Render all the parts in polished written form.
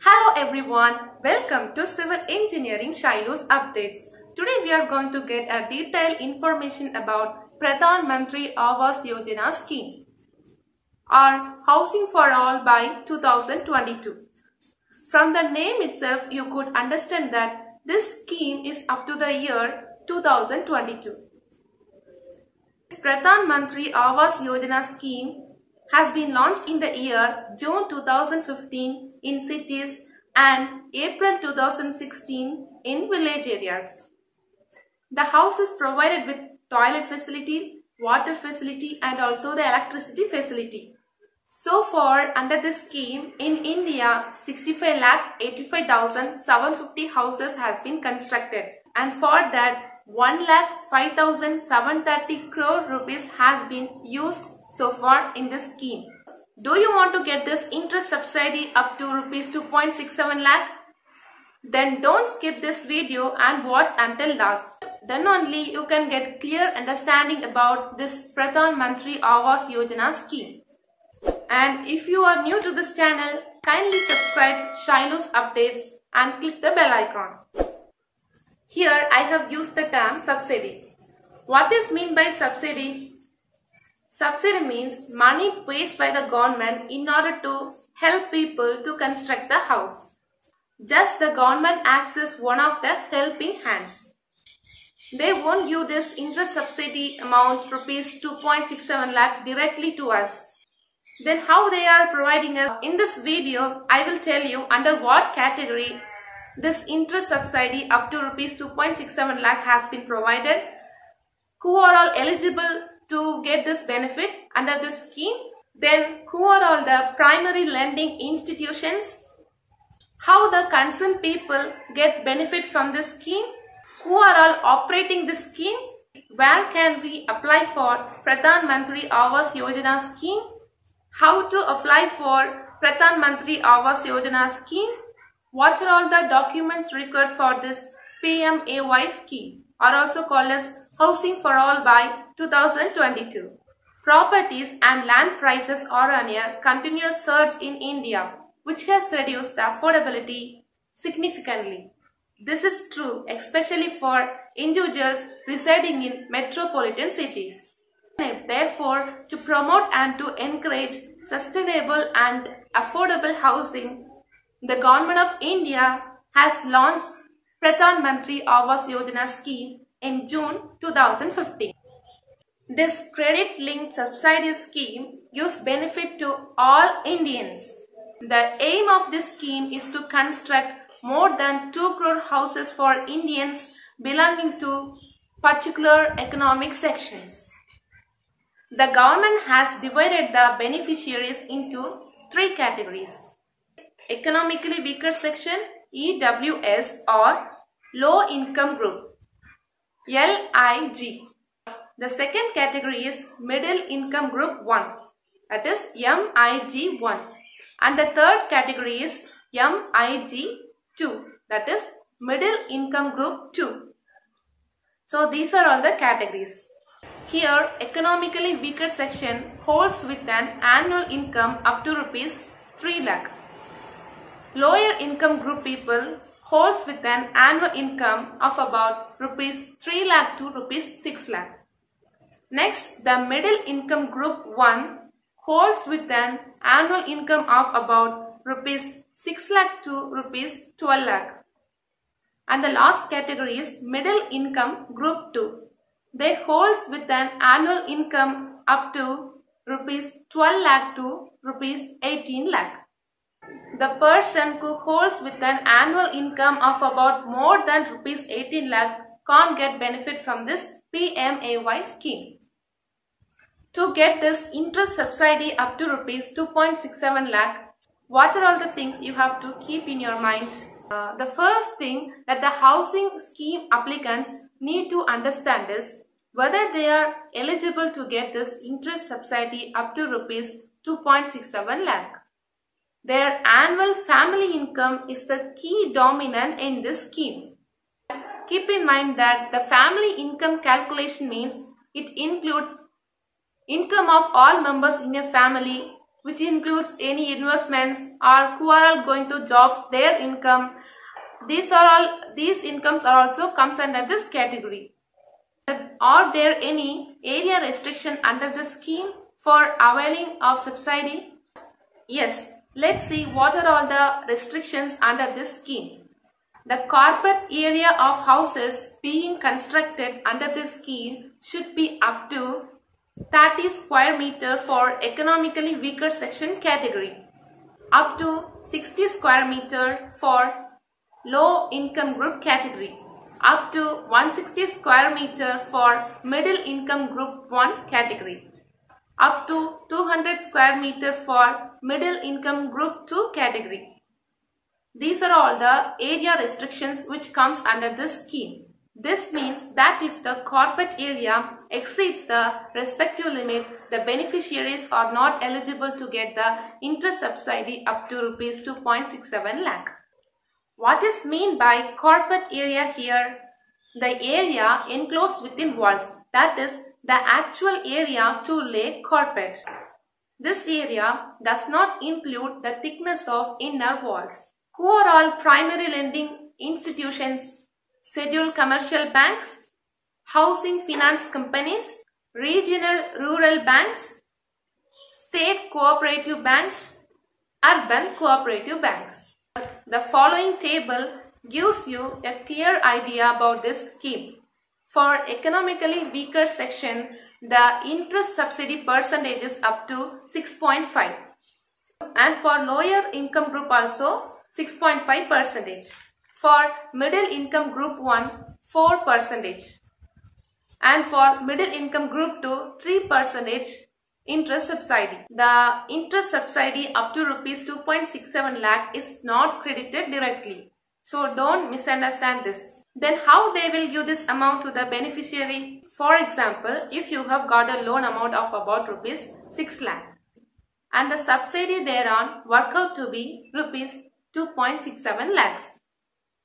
Hello everyone, welcome to Civil Engineering Shiloh's Updates. Today we are going to get a detailed information about Pradhan Mantri Awas Yojana scheme or Housing for All by 2022. From the name itself you could understand that this scheme is up to the year 2022. Pradhan Mantri Awas Yojana scheme has been launched in the year June 2015 in cities and April 2016 in village areas. The house is provided with toilet facility, water facility and also the electricity facility. So far under this scheme in India 65,85,750 houses has been constructed, and for that 1,05,730 crore rupees has been used so far in this scheme. Do you want to get this interest subsidy up to rupees 2.67 lakh? Then don't skip this video and watch until last. Then only you can get clear understanding about this Pradhan Mantri Awas Yojana scheme. And if you are new to this channel, kindly subscribe Shiloh's Updates and click the bell icon. Here I have used the term subsidy. What is meant by subsidy? Subsidy means money paid by the government in order to help people to construct the house. Just the government acts as one of the helping hands. They won't give this interest subsidy amount rupees 2.67 lakh directly to us. Then how they are providing us? In this video, I will tell you under what category this interest subsidy up to rupees 2.67 lakh has been provided, who are all eligible to get this benefit under this scheme, then who are all the primary lending institutions, how the concerned people get benefit from this scheme, who are all operating this scheme, where can we apply for Pradhan Mantri Awas Yojana scheme, how to apply for Pradhan Mantri Awas Yojana scheme, what are all the documents required for this PMAY scheme, or also called as Housing for All by 2022. Properties and land prices are on a continuous surge in India, which has reduced the affordability significantly. This is true especially for individuals residing in metropolitan cities. Therefore, to promote and to encourage sustainable and affordable housing, the Government of India has launched Pradhan Mantri Awas Yojana scheme in June 2015. This credit-linked subsidy scheme gives benefit to all Indians. The aim of this scheme is to construct more than 2 crore houses for Indians belonging to particular economic sections. The government has divided the beneficiaries into 3 categories. Economically weaker section, EWS, or low income group, LIG. The second category is middle income group 1, that is MIG1, and the third category is MIG2, that is middle income group 2. So these are all the categories. Here economically weaker section holds with an annual income up to rupees 3 lakh. Lower income group people holds with an annual income of about rupees 3 lakh to rupees 6 lakh. Next, the middle income group 1 holds with an annual income of about rupees 6 lakh to rupees 12 lakh. And the last category is middle income group 2. They holds with an annual income up to rupees 12 lakh to rupees 18 lakh. The person who holds with an annual income of about more than rupees 18 lakh can't get benefit from this PMAY scheme. To get this interest subsidy up to rupees 2.67 lakh, what are all the things you have to keep in your mind? The first thing that the housing scheme applicants need to understand is whether they are eligible to get this interest subsidy up to rupees 2.67 lakh. Their annual family income is the key dominant in this scheme. Keep in mind that the family income calculation means it includes income of all members in a family which includes any investments or who are all going to jobs, their income. These incomes are also comes under this category. Are there any area restriction under the scheme for availing of subsidy? Yes, let's see what are all the restrictions under this scheme. The carpet area of houses being constructed under this scheme should be up to 30 square meter for economically weaker section category, up to 60 square meter for low income group category, up to 160 square meter for middle income group 1 category, up to 200 square meter for middle income group 2 category. These are all the area restrictions which comes under this scheme. This means that if the carpet area exceeds the respective limit, the beneficiaries are not eligible to get the interest subsidy up to rupees 2.67 lakh. What is meant by carpet area here? The area enclosed within walls, that is the actual area to lay carpet. This area does not include the thickness of inner walls. Who are all primary lending institutions? Scheduled commercial banks, housing finance companies, regional rural banks, state cooperative banks, urban cooperative banks. The following table gives you a clear idea about this scheme. For economically weaker section, the interest subsidy percentage is up to 6.5, and for lower income group also 6.5%. For middle income group 1, 4%, and for middle income group 2, 3% interest subsidy. The interest subsidy up to rupees 2.67 lakh is not credited directly. So don't misunderstand this. Then how they will give this amount to the beneficiary? For example, if you have got a loan amount of about rupees 6 lakh and the subsidy thereon work out to be rupees 2.67 lakhs.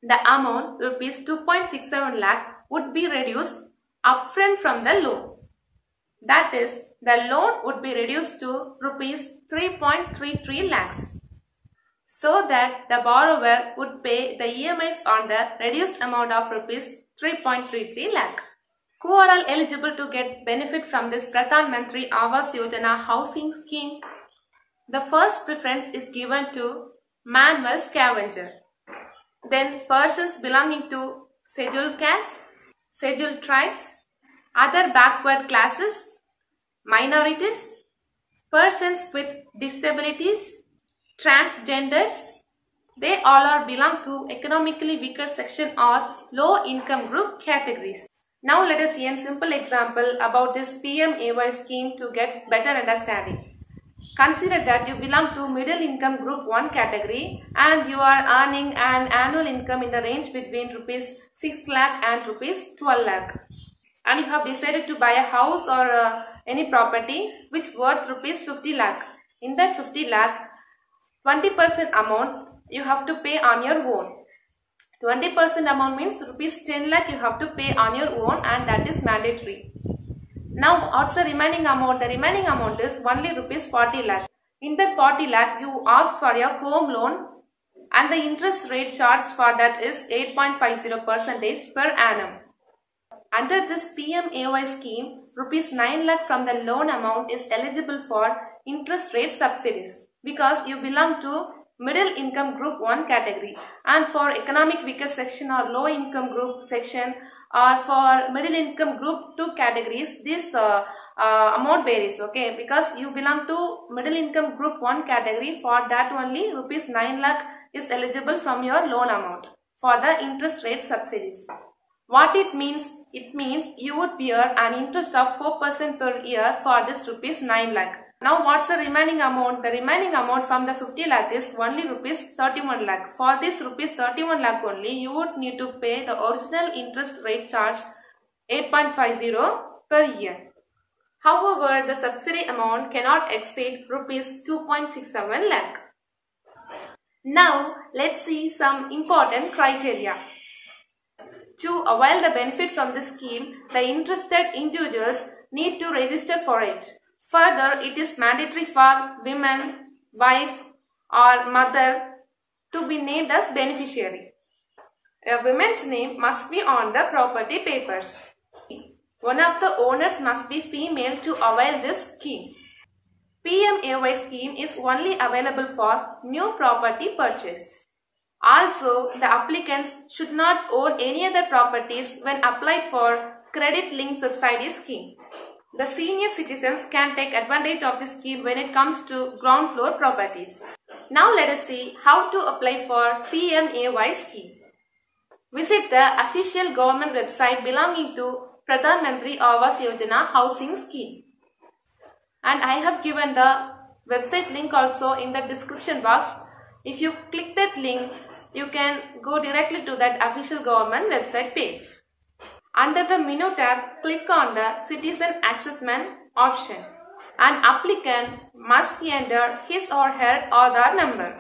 The amount rupees 2.67 lakh would be reduced upfront from the loan. That is, the loan would be reduced to rupees 3.33 lakhs, so that the borrower would pay the EMIs on the reduced amount of rupees 3.33 lakh. Who are all eligible to get benefit from this Pradhan Mantri Awas Yojana housing scheme? The first preference is given to manual scavenger. Then persons belonging to scheduled caste, scheduled tribes, other backward classes, minorities, persons with disabilities, transgenders. They all are belong to economically weaker section or low income group categories. Now let us see a simple example about this PMAY scheme to get better understanding. Consider that you belong to middle income group 1 category and you are earning an annual income in the range between rupees 6 lakh and rupees 12 lakh. And you have decided to buy a house or any property which worth rupees 50 lakh. In that 50 lakh, 20% amount you have to pay on your own. 20% amount means rupees 10 lakh you have to pay on your own, and that is mandatory. Now what's the remaining amount? The remaining amount is only rupees 40 lakh. In that 40 lakh you ask for your home loan and the interest rate charged for that is 8.50% per annum. Under this PMAY scheme, rupees 9 lakh from the loan amount is eligible for interest rate subsidies because you belong to middle income group 1 category, and for economic weaker section or low income group section or for middle income group 2 categories, this amount varies, okay, because you belong to middle income group 1 category. For that only rupees 9 lakh is eligible from your loan amount for the interest rate subsidies. What it means? It means you would bear an interest of 4% per year for this rupees 9 lakh. Now what's the remaining amount? The remaining amount from the 50 lakh is only rupees 31 lakh. For this rupees 31 lakh only, you would need to pay the original interest rate charge 8.50 per year. However, the subsidy amount cannot exceed rupees 2.67 lakh. Now let's see some important criteria. To avail the benefit from this scheme, the interested individuals need to register for it. Further, it is mandatory for women, wife or mother to be named as beneficiary. A woman's name must be on the property papers. One of the owners must be female to avail this scheme. PMAY scheme is only available for new property purchase. Also, the applicants should not own any other properties when applied for credit-linked subsidy scheme. The senior citizens can take advantage of this scheme when it comes to ground floor properties. Now let us see how to apply for PMAY scheme. Visit the official government website belonging to Pradhan Mantri Awas Yojana Housing Scheme. And I have given the website link also in the description box. If you click that link, you can go directly to that official government website page. Under the menu tab, click on the Citizen Assessment option. An applicant must enter his or her Aadhaar number.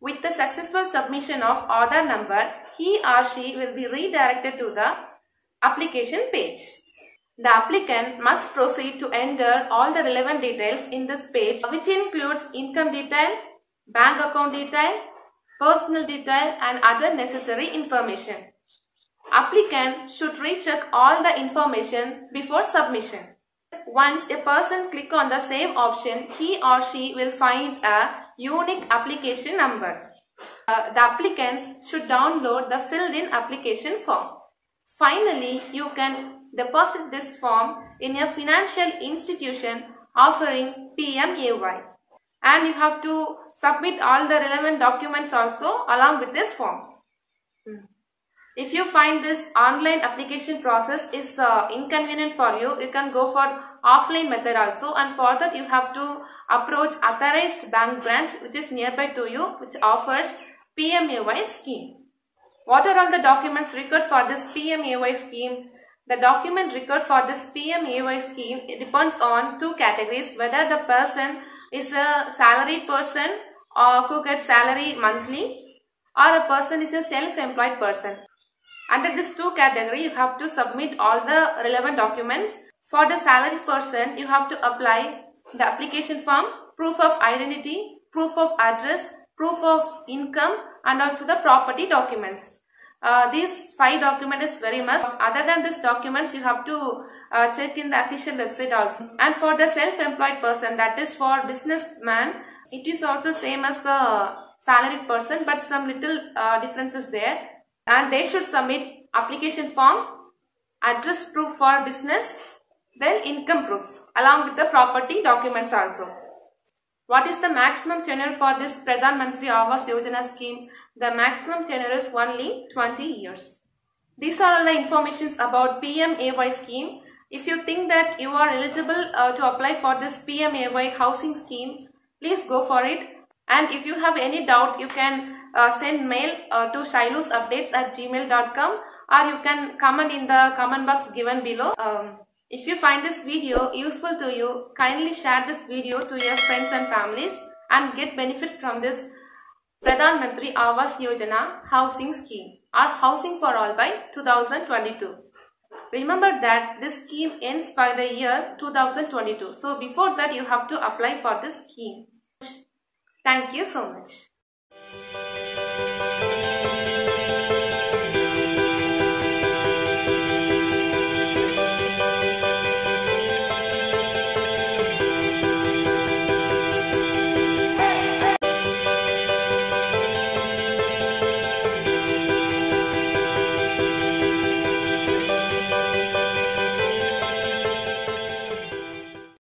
With the successful submission of Aadhaar number, he or she will be redirected to the application page. The applicant must proceed to enter all the relevant details in this page, which includes income detail, bank account detail, personal detail and other necessary information. Applicant should recheck all the information before submission. Once a person clicks on the save option, he or she will find a unique application number. The applicants should download the filled-in application form. Finally, you can deposit this form in a financial institution offering PMAY. And you have to submit all the relevant documents also along with this form. If you find this online application process is inconvenient for you, you can go for offline method also, and for that you have to approach authorized bank branch which is nearby to you, which offers PMAY scheme. What are all the documents required for this PMAY scheme? The document required for this PMAY scheme, it depends on two categories, whether the person is a salaried person or who gets salary monthly, or a person is a self-employed person. Under this two category, you have to submit all the relevant documents. For the salaried person, you have to apply the application form, proof of identity, proof of address, proof of income and also the property documents. These 5 documents is very must. Other than these documents, you have to check in the official website also. And for the self-employed person, that is for businessman, it is also same as the salaried person, but some little differences there. And they should submit application form, address proof for business, then income proof along with the property documents also. What is the maximum tenure for this Pradhan Mantri Awas Yojana scheme? The maximum tenure is only 20 years. These are all the informations about PMAY scheme. If you think that you are eligible to apply for this PMAY housing scheme, please go for it. And if you have any doubt, you can send mail to shailusupdates@gmail.com, or you can comment in the comment box given below. If you find this video useful to you, kindly share this video to your friends and families and get benefit from this Pradhan Mantri Awas Yojana housing scheme or Housing for All by 2022. Remember that this scheme ends by the year 2022. So before that you have to apply for this scheme. Thank you so much.